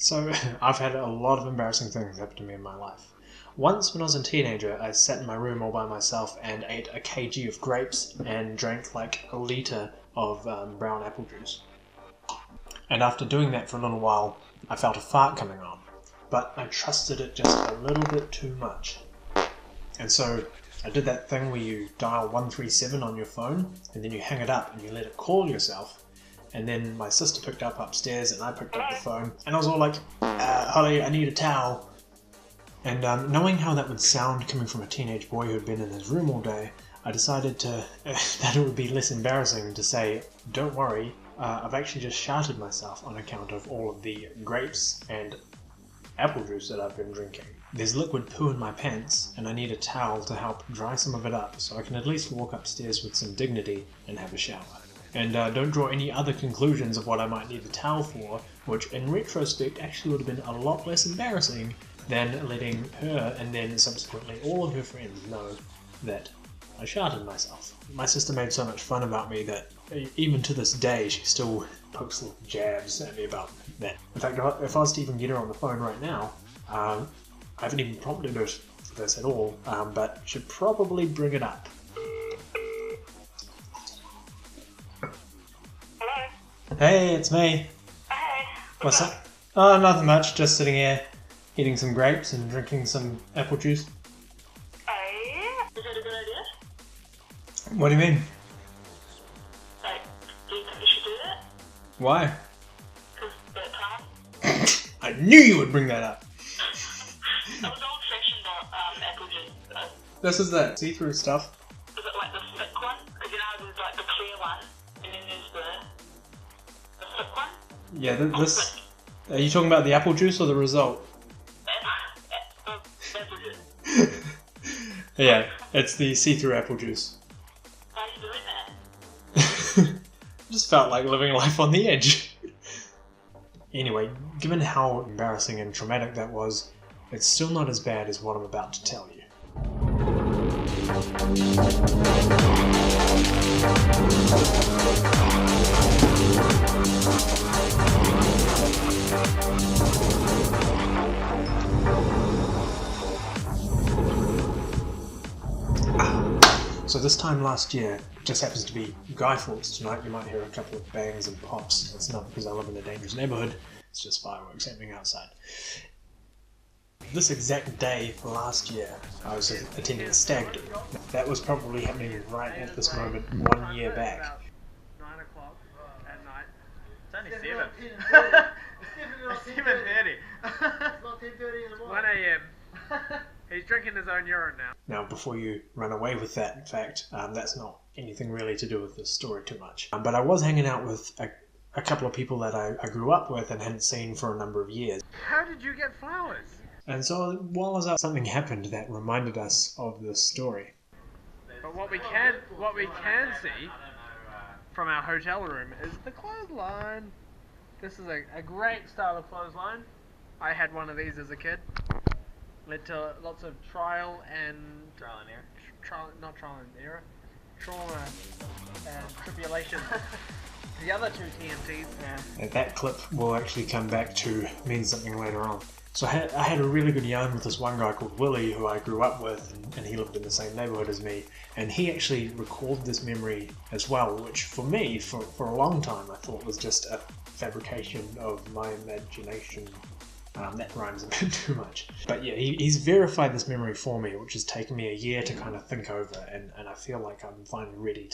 So, I've had a lot of embarrassing things happen to me in my life. Once, when I was a teenager, I sat in my room all by myself and ate a kg of grapes and drank like a litre of brown apple juice. And after doing that for a little while, I felt a fart coming on, but I trusted it just a little bit too much. And so I did that thing where you dial 137 on your phone, and then you hang it up and you let it call yourself. And then my sister picked up upstairs and I picked up the phone, and I was all like, Holly, I need a towel. And knowing how that would sound coming from a teenage boy who had been in his room all day, I decided that it would be less embarrassing to say, don't worry, I've actually just sharted myself on account of all of the grapes and apple juice that I've been drinking. There's liquid poo in my pants, and I need a towel to help dry some of it up so I can at least walk upstairs with some dignity and have a shower. And don't draw any other conclusions of what I might need the towel for, which in retrospect actually would have been a lot less embarrassing than letting her and then subsequently all of her friends know that I sharted myself. My sister made so much fun about me that even to this day she still pokes little jabs at me about that. In fact, if I was to even get her on the phone right now, I haven't even prompted her for this at all, but should probably bring it up. Hey, it's me. Hey. What's up? Oh, nothing much. Just sitting here, eating some grapes and drinking some apple juice. Hey. Is that a good idea? What do you mean? Like, do you think you should do that? Why? Because that time? I knew you would bring that up. That was old-fashioned apple juice, though. This is that see-through stuff. Is it like the thick one? Because you know there's like the clear one, and then there's the thick one? Yeah, this... Are you talking about the apple juice or the result? Apple juice. Yeah, it's the see-through apple juice. Why are you doing that? Just felt like living life on the edge. Anyway, given how embarrassing and traumatic that was, it's still not as bad as what I'm about to tell you. So this time last year, it just happens to be Guy Fawkes tonight. You might hear a couple of bangs and pops. It's not because I live in a dangerous neighbourhood, it's just fireworks happening outside. This exact day last year, I was attending a stag do. That was probably happening right at this moment 1 year back. 9 o'clock at night. It's only 7. It's 7:30. It's not 10:30 in the morning. 1 a.m. He's drinking his own urine now. Now, before you run away with that, in fact, that's not anything really to do with this story too much. But I was hanging out with a couple of people that I grew up with and hadn't seen for a number of years. How did you get flowers? And so while I was out, something happened that reminded us of this story. But what we can see from our hotel room is the clothesline. This is a great style of clothesline. I had one of these as a kid. Led to lots of trial and error. Trauma and Tribulation. The other two TNTs. And that clip will actually come back to mean something later on. So I had a really good yarn with this one guy called Willie who I grew up with, and he lived in the same neighbourhood as me, and he actually recalled this memory as well, which for me, for a long time, I thought was just a fabrication of my imagination. That rhymes a bit too much. But yeah, he's verified this memory for me, which has taken me a year to kind of think over, and I feel like I'm finally ready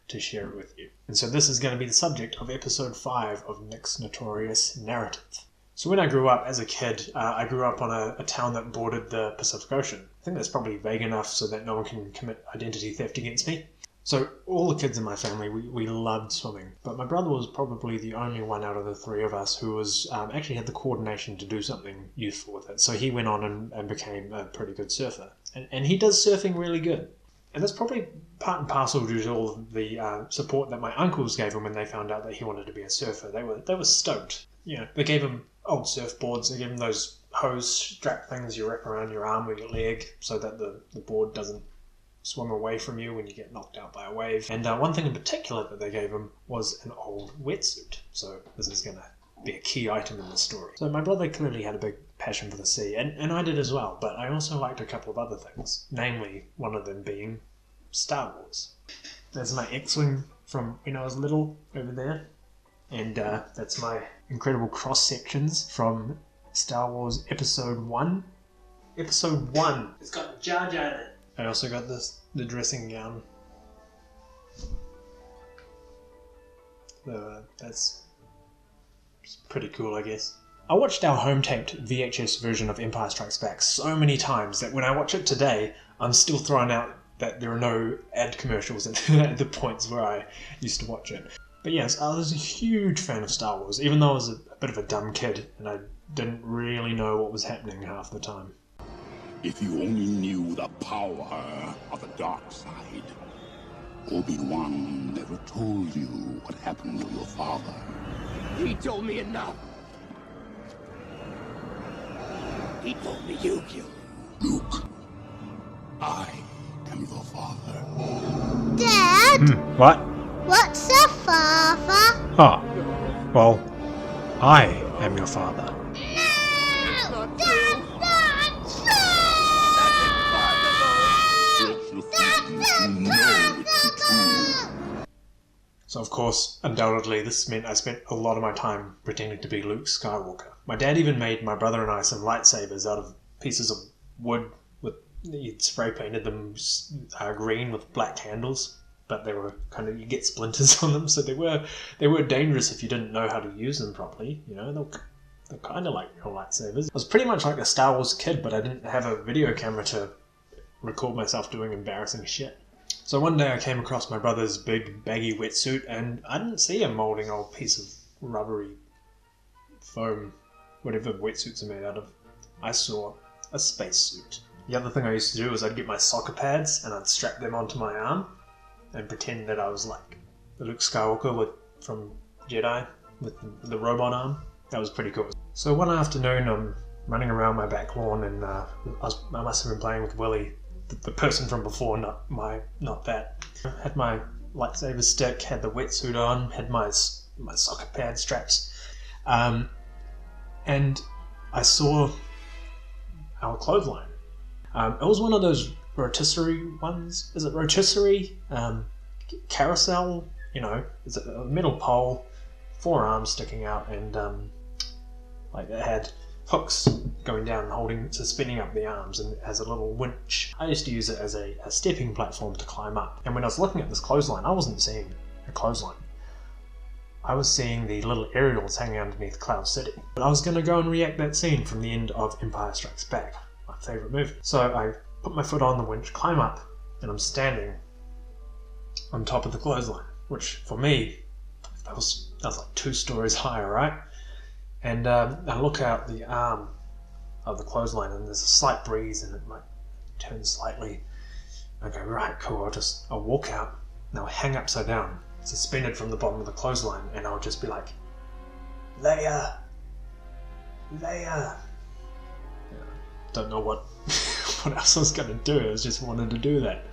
to share it with you. And so this is going to be the subject of episode 5 of Nick's Notorious narrative. So when I grew up as a kid, I grew up on a town that bordered the Pacific Ocean. I think that's probably vague enough so that no one can commit identity theft against me. So all the kids in my family, we loved swimming. But my brother was probably the only one out of the three of us who was actually had the coordination to do something useful with it. So he went on and became a pretty good surfer. And he does surfing really good. And that's probably part and parcel due to all of the support that my uncles gave him when they found out that he wanted to be a surfer. They were stoked. You know, they gave him old surfboards. They gave him those hose strap things you wrap around your arm or your leg so that the board doesn't swim away from you when you get knocked out by a wave. And one thing in particular that they gave him was an old wetsuit. So this is going to be a key item in the story. So my brother clearly had a big passion for the sea, and I did as well, but I also liked a couple of other things, namely one of them being Star Wars. There's my X-Wing from when I was little over there, and that's my incredible cross-sections from Star Wars Episode 1. Episode 1! It's got Jar Jar in it! I also got the dressing gown. So that's pretty cool, I guess. I watched our home-taped VHS version of Empire Strikes Back so many times that when I watch it today, I'm still thrown out that there are no ad commercials at the points where I used to watch it. But yes, I was a huge fan of Star Wars, even though I was a bit of a dumb kid and I didn't really know what was happening half the time. If you only knew the power of the dark side. Obi-Wan never told you what happened to your father. He told me enough. He told me you killed him. Luke, I am your father. Dad? What? What's a father? Oh, well, I am your father. No! That's not true! It's your feelings, you know it's true. So of course, undoubtedly, this meant I spent a lot of my time pretending to be Luke Skywalker. My dad even made my brother and I some lightsabers out of pieces of wood. He'd spray painted them green with black handles, but they were kind of, you get splinters on them, so they were dangerous if you didn't know how to use them properly. You know, they're kind of like real lightsabers. I was pretty much like a Star Wars kid, but I didn't have a video camera to record myself doing embarrassing shit. So one day I came across my brother's big baggy wetsuit, and I didn't see a moulding old piece of rubbery foam, whatever wetsuits are made out of. I saw a spacesuit. The other thing I used to do was I'd get my soccer pads and I'd strap them onto my arm and pretend that I was like the Luke Skywalker from Jedi with the robot arm. That was pretty cool. So one afternoon I'm running around my back lawn and I must have been playing with Willie, the person from before, not that. I had my lightsaber stick, had the wetsuit on, had my soccer pad straps, and I saw our clothesline. It was one of those rotisserie ones. Is it rotisserie? Carousel? You know, it's a metal pole, 4 arms sticking out, and like it had hooks going down and suspending up the arms, and it has a little winch. I used to use it as a stepping platform to climb up. And when I was looking at this clothesline, I wasn't seeing a clothesline. I was seeing the little aerials hanging underneath Cloud City. But I was going to go and react that scene from the end of Empire Strikes Back, my favourite movie. So I put my foot on the winch, climb up, and I'm standing on top of the clothesline, which for me, that was like 2 stories high, right? And I look out the arm of the clothesline and there's a slight breeze and it might turn slightly. I go, right, cool, I'll walk out and I'll hang upside down, suspended from the bottom of the clothesline, and I'll just be like, Leia! Leia! Don't know what else I was going to do, I just wanted to do that.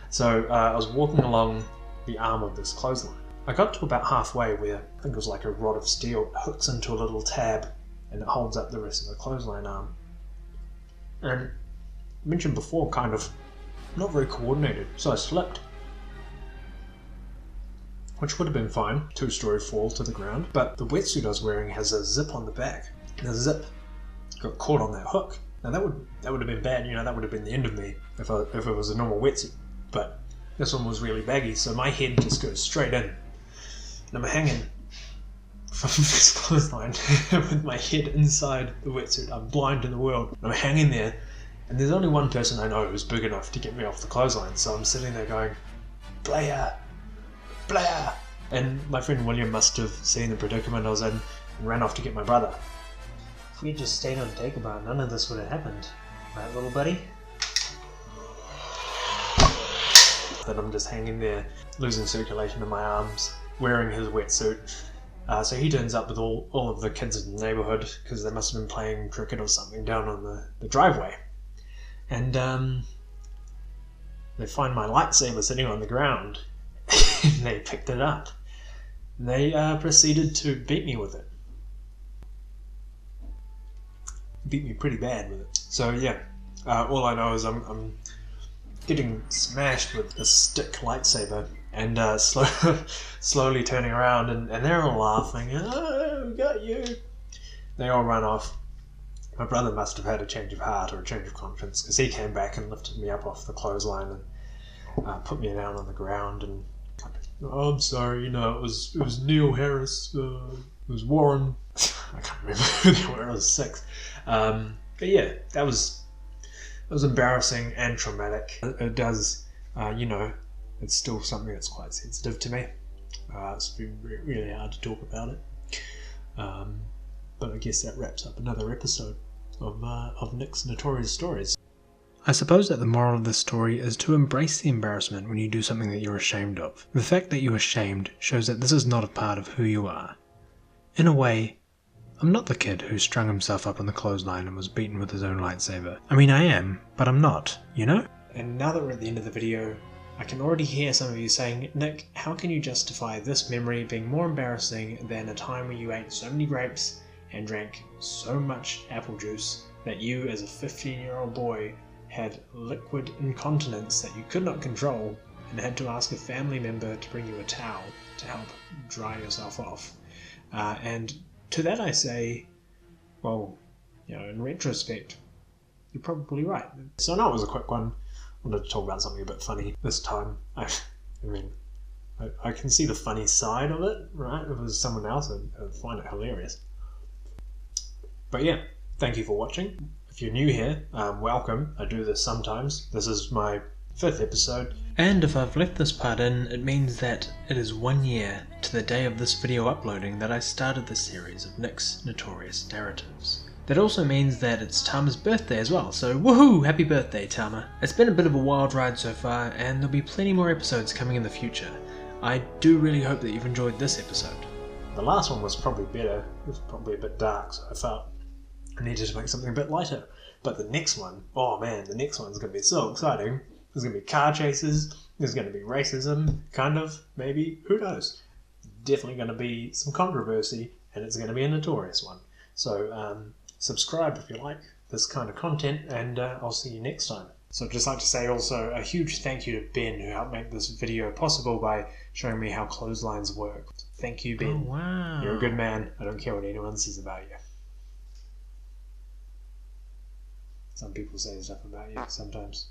So I was walking along the arm of this clothesline. I got to about halfway where I think it was like a rod of steel. It hooks into a little tab and it holds up the rest of the clothesline arm. And I mentioned before, kind of not very coordinated, so I slipped. Which would have been fine, 2-story fall to the ground, but the wetsuit I was wearing has a zip on the back. And the zip got caught on that hook. Now that would have been bad, you know, that would have been the end of me if it was a normal wetsuit. But this one was really baggy, so my head just goes straight in. And I'm hanging from this clothesline with my head inside the wetsuit. I'm blind in the world. I'm hanging there, and there's only one person I know who's big enough to get me off the clothesline. So I'm sitting there going, Blair! Blair! And my friend William must have seen the predicament I was in and ran off to get my brother. If we had just stayed on Dagobah, none of this would have happened. Right, little buddy? That I'm just hanging there, losing circulation in my arms, wearing his wetsuit. So he turns up with all of the kids in the neighbourhood, because they must have been playing cricket or something down on the driveway. And they find my lightsaber sitting on the ground, and they picked it up. And they proceeded to beat me with it. beat me pretty bad with it. So yeah, all I know is I'm getting smashed with a stick lightsaber and slowly turning around and they're all laughing. Oh, we got you. They all run off. My brother must have had a change of heart or a change of conscience because he came back and lifted me up off the clothesline and put me down on the ground and oh, I'm sorry, it was Neil Harris, it was Warren. I can't remember who they were. I was 6. But yeah, that was embarrassing and traumatic. It does, it's still something that's quite sensitive to me. It's been really hard to talk about it. But I guess that wraps up another episode of Nick's Notorious Stories. I suppose that the moral of this story is to embrace the embarrassment when you do something that you're ashamed of. The fact that you're ashamed shows that this is not a part of who you are. In a way, I'm not the kid who strung himself up on the clothesline and was beaten with his own lightsaber. I mean, I am, but I'm not, you know? And now that we're at the end of the video, I can already hear some of you saying, Nick, how can you justify this memory being more embarrassing than a time when you ate so many grapes and drank so much apple juice that you, as a 15-year-old boy, had liquid incontinence that you could not control and had to ask a family member to bring you a towel to help dry yourself off? And to that I say, well, in retrospect, you're probably right. So I know it was a quick one. I wanted to talk about something a bit funny this time. I can see the funny side of it, right? If it was someone else, I'd find it hilarious. But yeah, thank you for watching. If you're new here, welcome. I do this sometimes. This is my 5th episode. And if I've left this part in, it means that it is 1 year to the day of this video uploading that I started this series of Nick's Notorious narratives. That also means that it's Tama's birthday as well, so woohoo! Happy birthday, Tama! It's been a bit of a wild ride so far, and there'll be plenty more episodes coming in the future. I do really hope that you've enjoyed this episode. The last one was probably better. It was probably a bit dark, so I felt I needed to make something a bit lighter. But the next one, oh man, the next one's going to be so exciting. There's going to be car chases, there's going to be racism, kind of, maybe, who knows. Definitely going to be some controversy, and it's going to be a notorious one. So subscribe if you like this kind of content, and I'll see you next time. So I'd just like to say also a huge thank you to Ben, who helped make this video possible by showing me how clotheslines work. Thank you, Ben. Oh, wow. You're a good man. I don't care what anyone says about you. Some people say stuff about you sometimes.